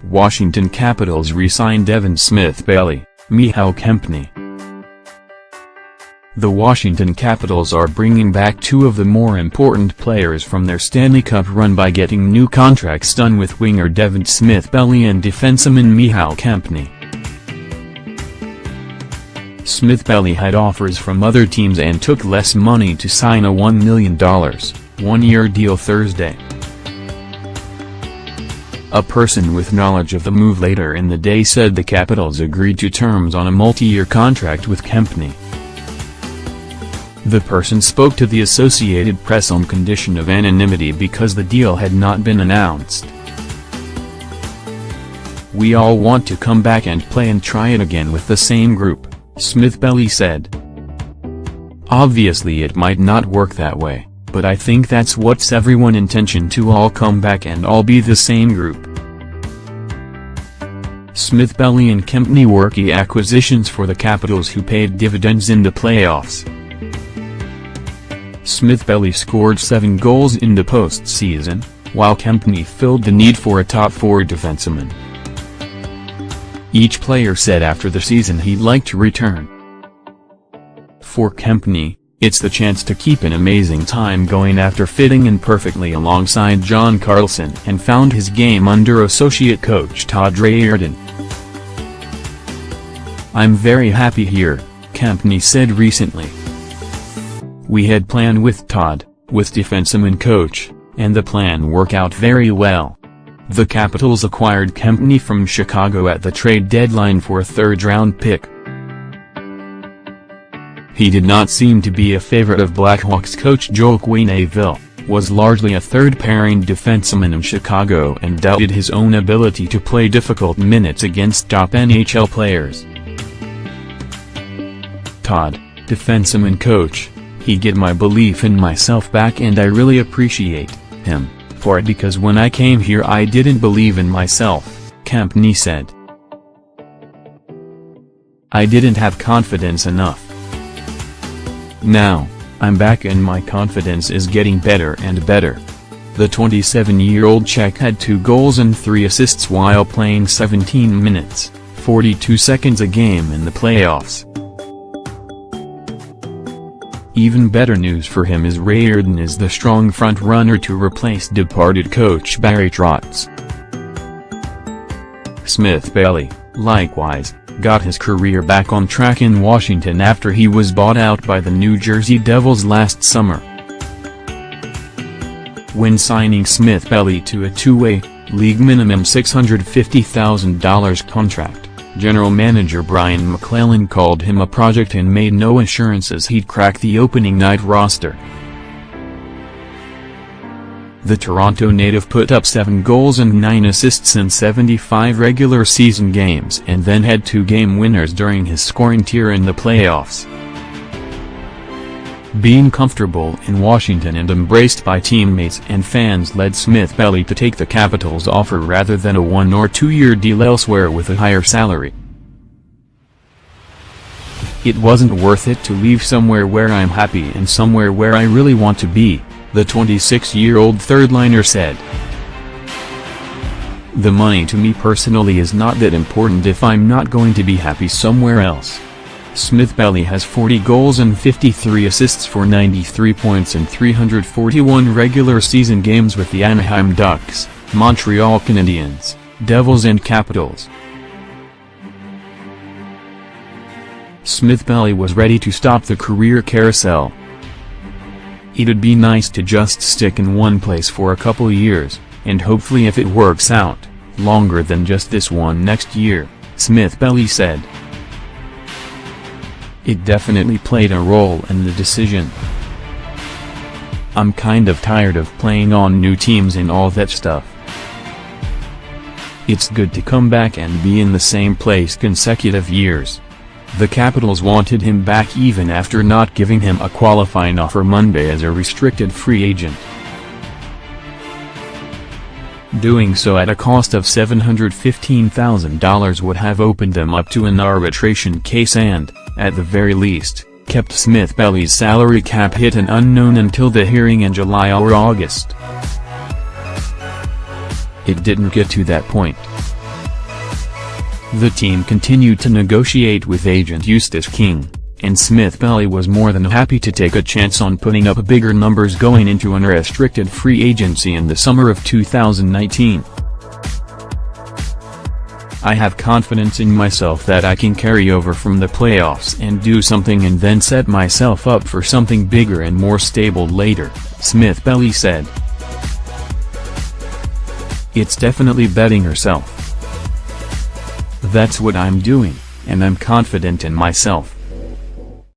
Washington Capitals re-signed Devin Smith-Pelly, Michal Kempny. The Washington Capitals are bringing back two of the more important players from their Stanley Cup run by getting new contracts done with winger Devin Smith-Pelly and defenseman Michal Kempny. Smith-Pelly had offers from other teams and took less money to sign a $1 million, one-year deal Thursday. A person with knowledge of the move later in the day said the Capitals agreed to terms on a multi-year contract with Kempny. The person spoke to the Associated Press on condition of anonymity because the deal had not been announced. "We all want to come back and play and try it again with the same group," Smith-Pelly said. "Obviously it might not work that way, but I think that's what's everyone's intention, to all come back and all be the same group." Smith-Pelly and Kempny were key acquisitions for the Capitals, who paid dividends in the playoffs. Smith-Pelly scored 7 goals in the postseason, while Kempny filled the need for a top-4 defenseman. Each player said after the season he'd like to return. For Kempny, it's the chance to keep an amazing time going after fitting in perfectly alongside John Carlson and found his game under associate coach Todd Reirden. "I'm very happy here," Kempny said recently. "We had planned with Todd, with defenseman coach, and the plan worked out very well." The Capitals acquired Kempny from Chicago at the trade deadline for a third-round pick. He did not seem to be a favorite of Blackhawks coach Joe Quenneville, was largely a third-pairing defenseman in Chicago and doubted his own ability to play difficult minutes against top NHL players. Todd, defenseman coach, "He get my belief in myself back and I really appreciate him for it, because when I came here I didn't believe in myself," Kempny said. "I didn't have confidence enough. Now, I'm back and my confidence is getting better and better." The 27-year-old Czech had 2 goals and 3 assists while playing 17 minutes, 42 seconds a game in the playoffs. Even better news for him is Reirden is the strong front-runner to replace departed coach Barry Trotz. Smith-Pelly, likewise, got his career back on track in Washington after he was bought out by the New Jersey Devils last summer. When signing Smith-Pelly to a two-way, league minimum $650,000 contract, General Manager Brian McClellan called him a project and made no assurances he'd crack the opening night roster. The Toronto native put up 7 goals and 9 assists in 75 regular season games and then had 2 game winners during his scoring tier in the playoffs. Being comfortable in Washington and embraced by teammates and fans led Smith-Pelly to take the Capitals' offer rather than a 1- or 2-year deal elsewhere with a higher salary. "It wasn't worth it to leave somewhere where I'm happy and somewhere where I really want to be," the 26-year-old third-liner said. "The money to me personally is not that important if I'm not going to be happy somewhere else." Smith-Pelly has 40 goals and 53 assists for 93 points in 341 regular season games with the Anaheim Ducks, Montreal Canadiens, Devils and Capitals. Smith-Pelly was ready to stop the career carousel. "It'd be nice to just stick in one place for a couple years, and hopefully if it works out, longer than just this one next year," Smith-Pelly said. "It definitely played a role in the decision. I'm kind of tired of playing on new teams and all that stuff. It's good to come back and be in the same place consecutive years." The Capitals wanted him back even after not giving him a qualifying offer Monday as a restricted free agent. Doing so at a cost of $715,000 would have opened them up to an arbitration case and, at the very least, kept Smith-Pelly's salary cap hit an unknown until the hearing in July or August. It didn't get to that point. The team continued to negotiate with agent Eustace King, and Smith Pelly was more than happy to take a chance on putting up bigger numbers going into unrestricted free agency in the summer of 2019. "I have confidence in myself that I can carry over from the playoffs and do something and then set myself up for something bigger and more stable later," Smith Pelly said. "It's definitely betting herself. That's what I'm doing, and I'm confident in myself.